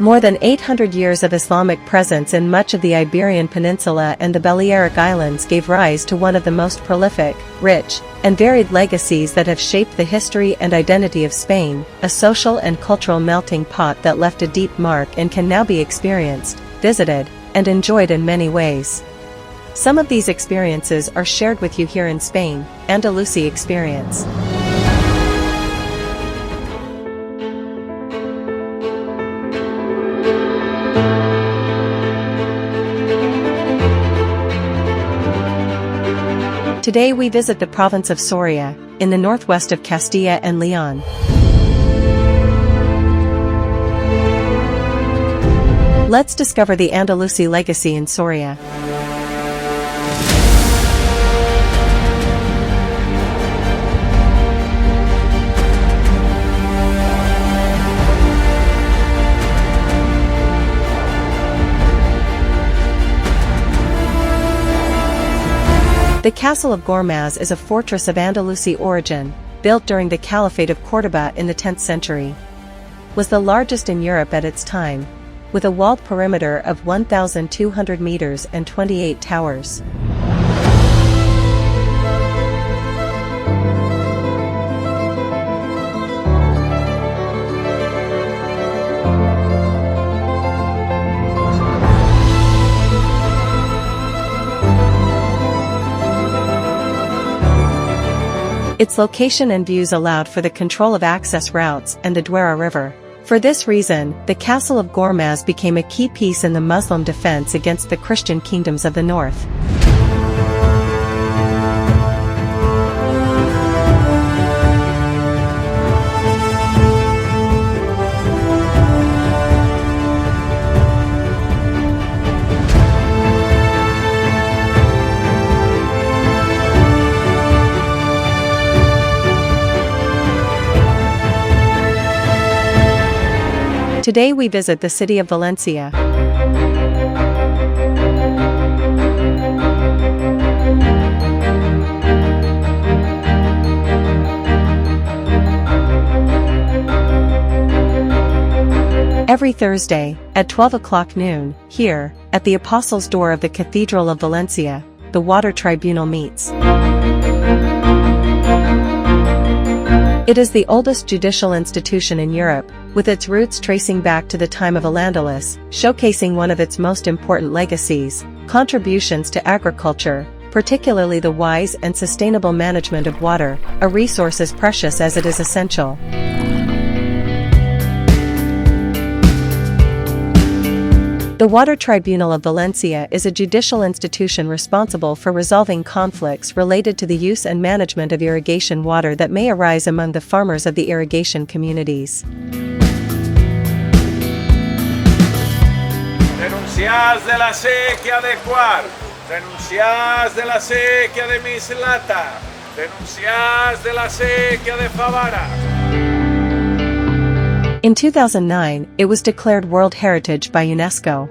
More than 800 years of Islamic presence in much of the Iberian Peninsula and the Balearic Islands gave rise to one of the most prolific, rich, and varied legacies that have shaped the history and identity of Spain, a social and cultural melting pot that left a deep mark and can now be experienced, visited, and enjoyed in many ways. Some of these experiences are shared with you here in Spain, Andalusi Experience. Today we visit the province of Soria, in the northwest of Castilla and Leon. Let's discover the Andalusi legacy in Soria. The Castle of Gormaz is a fortress of Andalusi origin, built during the Caliphate of Córdoba in the 10th century. Was the largest in Europe at its time, with a walled perimeter of 1,200 meters and 28 towers. Its location and views allowed for the control of access routes and the Duero River. For this reason, the Castle of Gormaz became a key piece in the Muslim defense against the Christian kingdoms of the north. Today we visit the city of Valencia. Every Thursday, at 12 o'clock noon, here, at the Apostles' Door of the Cathedral of Valencia, the Water Tribunal meets. It is the oldest judicial institution in Europe, with its roots tracing back to the time of Al-Andalus, showcasing one of its most important legacies, contributions to agriculture, particularly the wise and sustainable management of water, a resource as precious as it is essential. The Water Tribunal of Valencia is a judicial institution responsible for resolving conflicts related to the use and management of irrigation water that may arise among the farmers of the irrigation communities. Denuncias de la sequía de Cuar, denuncias de la sequía de Mislata, denuncias de la sequía de Favara. In 2009, it was declared World Heritage by UNESCO.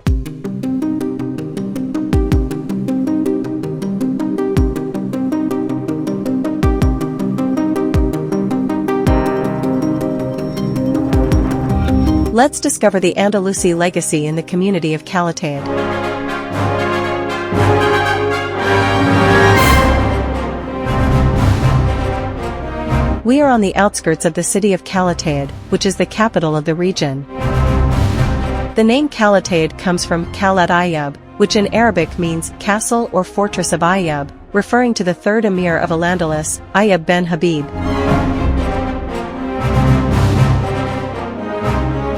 Let's discover the Andalusi legacy in the community of Calatayud. We are on the outskirts of the city of Calatayud, which is the capital of the region. The name Calatayud comes from Kalat Ayyub, which in Arabic means castle or fortress of Ayyub, referring to the third emir of Al-Andalus, Ayyub ben Habib.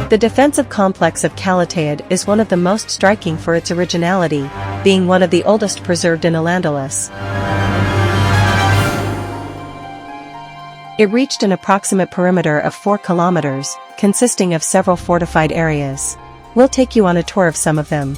The defensive complex of Calatayud is one of the most striking for its originality, being one of the oldest preserved in Al-Andalus. It reached an approximate perimeter of 4 kilometers, consisting of several fortified areas. We'll take you on a tour of some of them.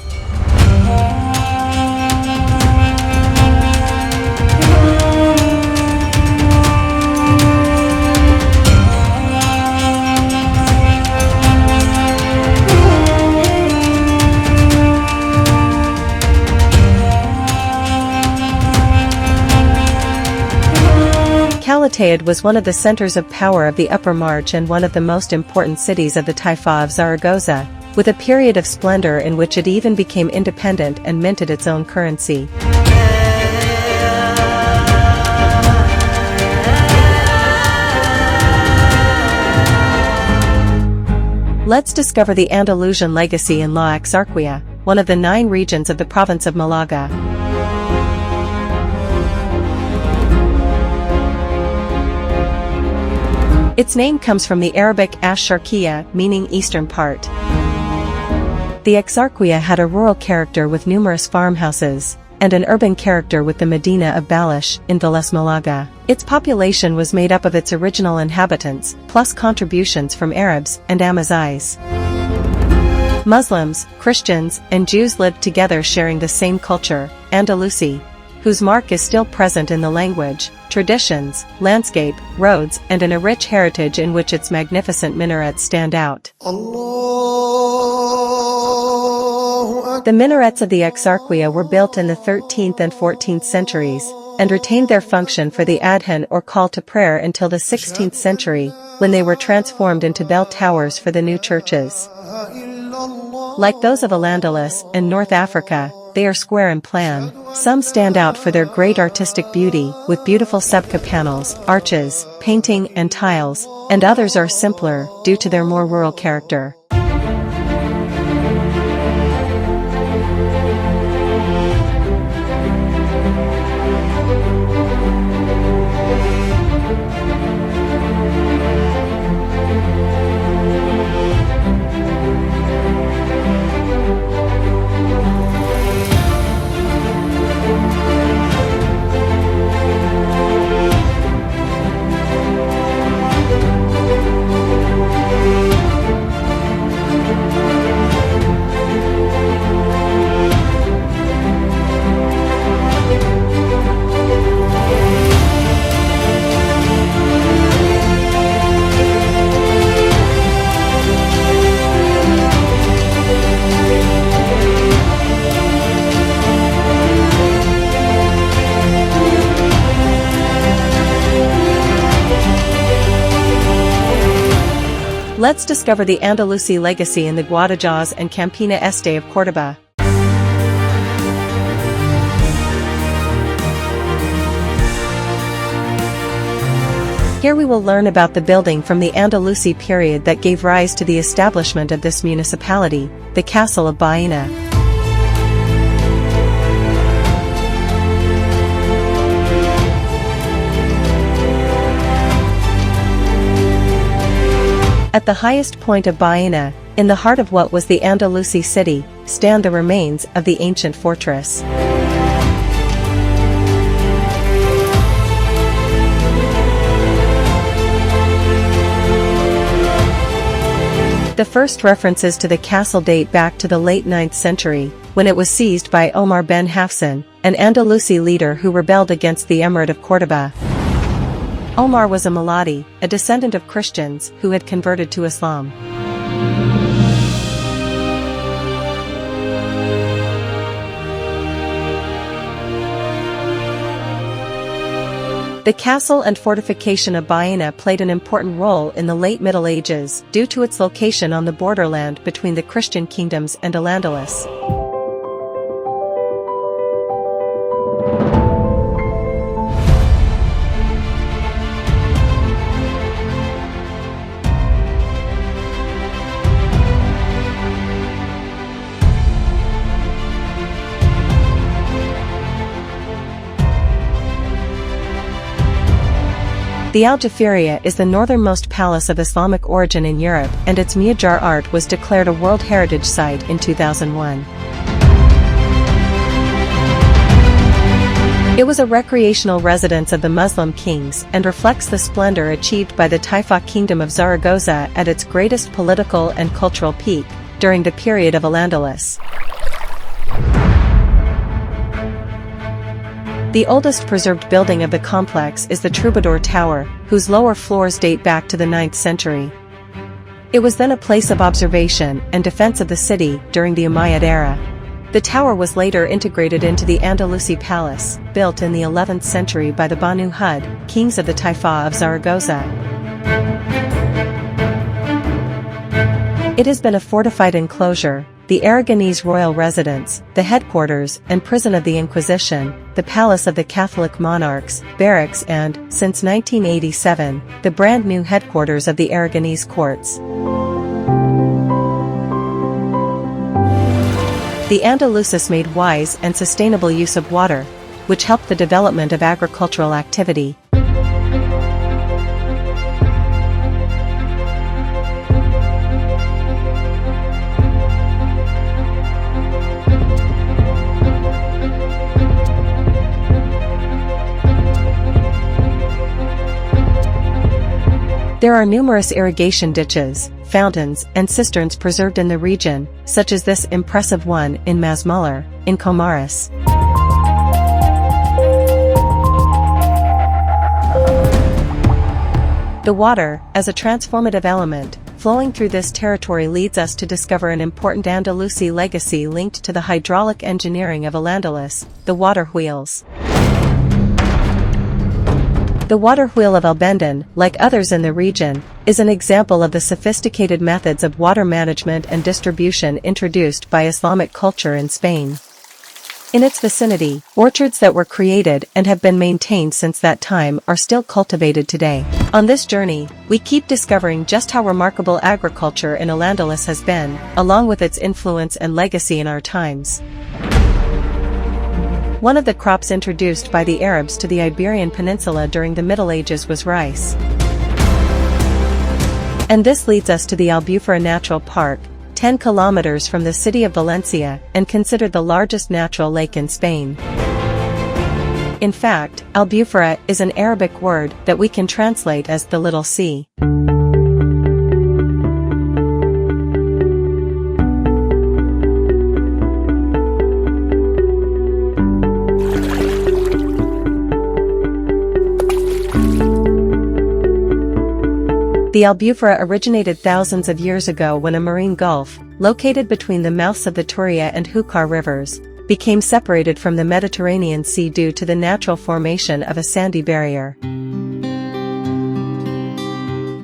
Calatayud was one of the centers of power of the Upper March and one of the most important cities of the Taifa of Zaragoza, with a period of splendor in which it even became independent and minted its own currency. Let's discover the Andalusian legacy in La Exarquia, one of the 9 regions of the province of Malaga. Its name comes from the Arabic ash-Sharqiya, meaning eastern part. The Exarquia had a rural character with numerous farmhouses, and an urban character with the Medina of Balash in Vélez Malaga. Its population was made up of its original inhabitants, plus contributions from Arabs and Amazigh. Muslims, Christians, and Jews lived together sharing the same culture, Andalusi, whose mark is still present in the language, traditions, landscape, roads, and in a rich heritage in which its magnificent minarets stand out. The minarets of the Exarquia were built in the 13th and 14th centuries, and retained their function for the adhan or call to prayer until the 16th century, when they were transformed into bell towers for the new churches. Like those of Al-Andalus and North Africa, they are square in plan. Some stand out for their great artistic beauty, with beautiful sebca panels, arches, painting, and tiles, and others are simpler, due to their more rural character. Let's discover the Andalusi legacy in the Guadalajara and Campina Este of Córdoba. Here we will learn about the building from the Andalusi period that gave rise to the establishment of this municipality, the Castle of Baena. At the highest point of Baena, in the heart of what was the Andalusi city, stand the remains of the ancient fortress. The first references to the castle date back to the late 9th century, when it was seized by Omar ben Hafsan, an Andalusi leader who rebelled against the Emirate of Córdoba. Omar was a Muladi, a descendant of Christians who had converted to Islam. The castle and fortification of Baena played an important role in the late Middle Ages due to its location on the borderland between the Christian kingdoms and Al-Andalus. The Al-Jafiria is the northernmost palace of Islamic origin in Europe, and its Mujar art was declared a World Heritage Site in 2001. It was a recreational residence of the Muslim kings and reflects the splendor achieved by the Taifa Kingdom of Zaragoza at its greatest political and cultural peak, during the period of Al-Andalus. The oldest preserved building of the complex is the Troubadour Tower, whose lower floors date back to the 9th century. It was then a place of observation and defense of the city during the Umayyad era. The tower was later integrated into the Andalusi Palace, built in the 11th century by the Banu Hud, kings of the Taifa of Zaragoza. It has been a fortified enclosure, the Aragonese royal residence, the headquarters and prison of the Inquisition, the palace of the Catholic monarchs, barracks and, since 1987, the brand new headquarters of the Aragonese courts. The Andalusis made wise and sustainable use of water, which helped the development of agricultural activity. There are numerous irrigation ditches, fountains, and cisterns preserved in the region, such as this impressive one in Masmuller, in Comares. The water, as a transformative element, flowing through this territory leads us to discover an important Andalusi legacy linked to the hydraulic engineering of Al-Andalus, the water wheels. The water wheel of Albendon, like others in the region, is an example of the sophisticated methods of water management and distribution introduced by Islamic culture in Spain. In its vicinity, orchards that were created and have been maintained since that time are still cultivated today. On this journey, we keep discovering just how remarkable agriculture in Al-Andalus has been, along with its influence and legacy in our times. One of the crops introduced by the Arabs to the Iberian Peninsula during the Middle Ages was rice. And this leads us to the Albufera Natural Park, 10 kilometers from the city of Valencia, and considered the largest natural lake in Spain. In fact, Albufera is an Arabic word that we can translate as the Little Sea. The Albufera originated thousands of years ago when a marine gulf, located between the mouths of the Turia and Júcar rivers, became separated from the Mediterranean Sea due to the natural formation of a sandy barrier.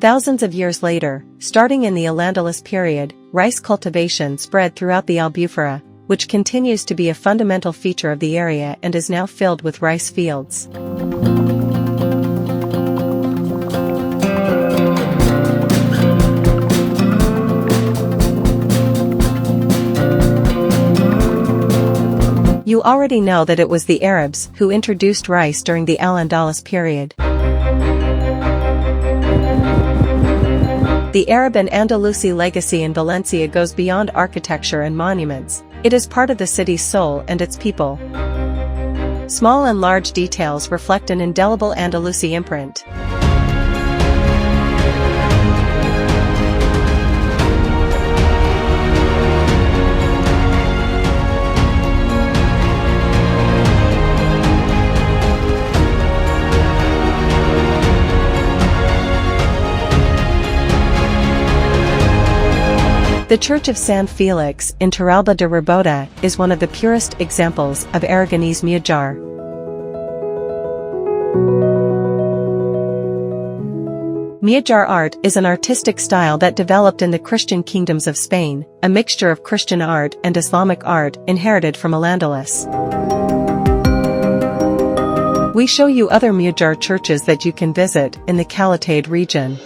Thousands of years later, starting in the Al-Andalus period, rice cultivation spread throughout the Albufera, which continues to be a fundamental feature of the area and is now filled with rice fields. You already know that it was the Arabs who introduced rice during the Al-Andalus period. The Arab and Andalusi legacy in Valencia goes beyond architecture and monuments. It is part of the city's soul and its people. Small and large details reflect an indelible Andalusi imprint. The Church of San Felix in Torralba de Ribota is one of the purest examples of Aragonese Mujar. Mujar art is an artistic style that developed in the Christian kingdoms of Spain, a mixture of Christian art and Islamic art inherited from Al-Andalus. We show you other Mujar churches that you can visit in the Calatayud region.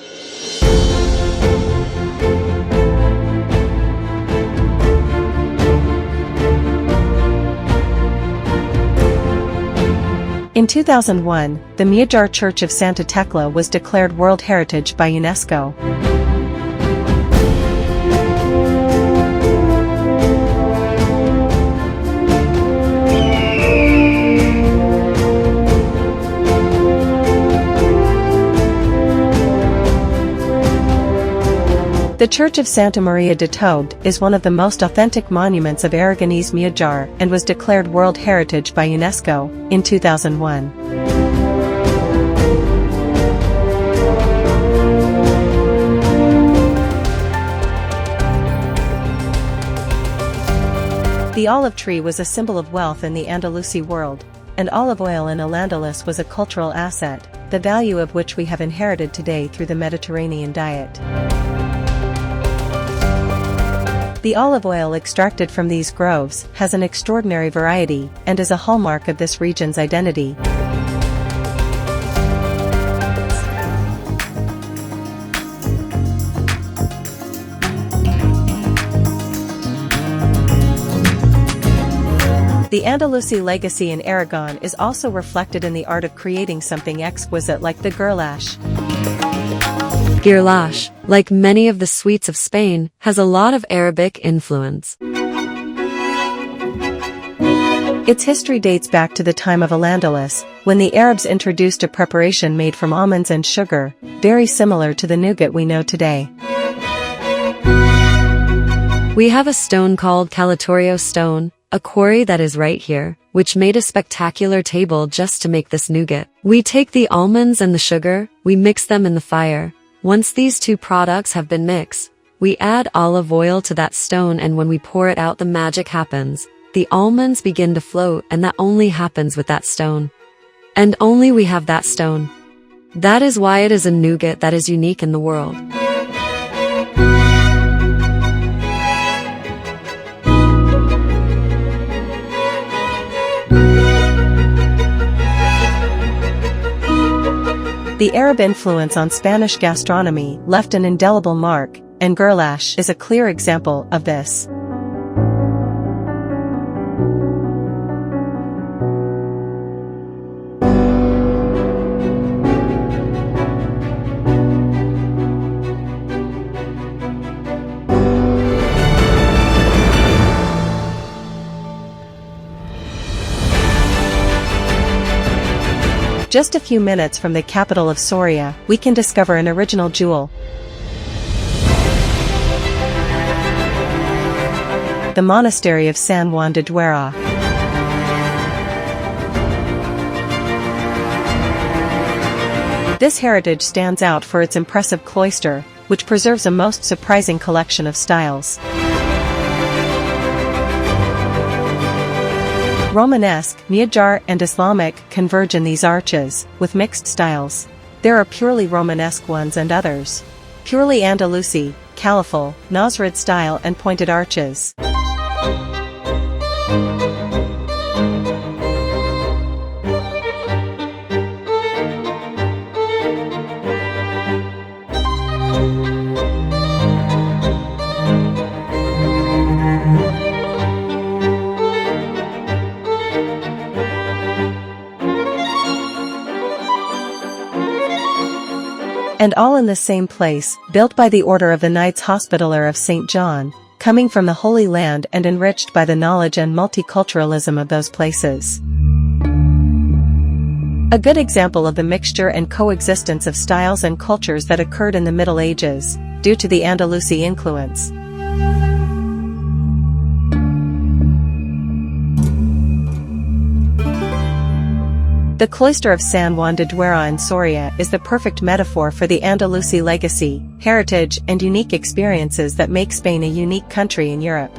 In 2001, the Mujar Church of Santa Tecla was declared World Heritage by UNESCO. The Church of Santa Maria de Toud is one of the most authentic monuments of Aragonese Mujar and was declared World Heritage by UNESCO in 2001. The olive tree was a symbol of wealth in the Andalusi world, and olive oil in Al-Andalus was a cultural asset, the value of which we have inherited today through the Mediterranean diet. The olive oil extracted from these groves has an extraordinary variety and is a hallmark of this region's identity. The Andalusi legacy in Aragon is also reflected in the art of creating something exquisite like the goulash. Goulash, like many of the sweets of Spain, has a lot of Arabic influence. Its history dates back to the time of Al-Andalus, when the Arabs introduced a preparation made from almonds and sugar, very similar to the nougat we know today. We have a stone called Calatorio stone, a quarry that is right here, which made a spectacular table just to make this nougat. We take the almonds and the sugar, we mix them in the fire. Once these two products have been mixed, we add olive oil to that stone, and when we pour it out, the magic happens. The almonds begin to float, and that only happens with that stone. And only we have that stone. That is why it is a nougat that is unique in the world. The Arab influence on Spanish gastronomy left an indelible mark, and goulash is a clear example of this. Just a few minutes from the capital of Soria, we can discover an original jewel. The monastery of San Juan de Duera. This heritage stands out for its impressive cloister, which preserves a most surprising collection of styles. Romanesque, Mudejar, and Islamic converge in these arches, with mixed styles. There are purely Romanesque ones and others purely Andalusi, Califal, Nasrid style and pointed arches. And all in the same place, built by the order of the Knights Hospitaller of St. John, coming from the Holy Land and enriched by the knowledge and multiculturalism of those places. A good example of the mixture and coexistence of styles and cultures that occurred in the Middle Ages, due to the Andalusi influence. The cloister of San Juan de Duera in Soria is the perfect metaphor for the Andalusi legacy, heritage, and unique experiences that make Spain a unique country in Europe.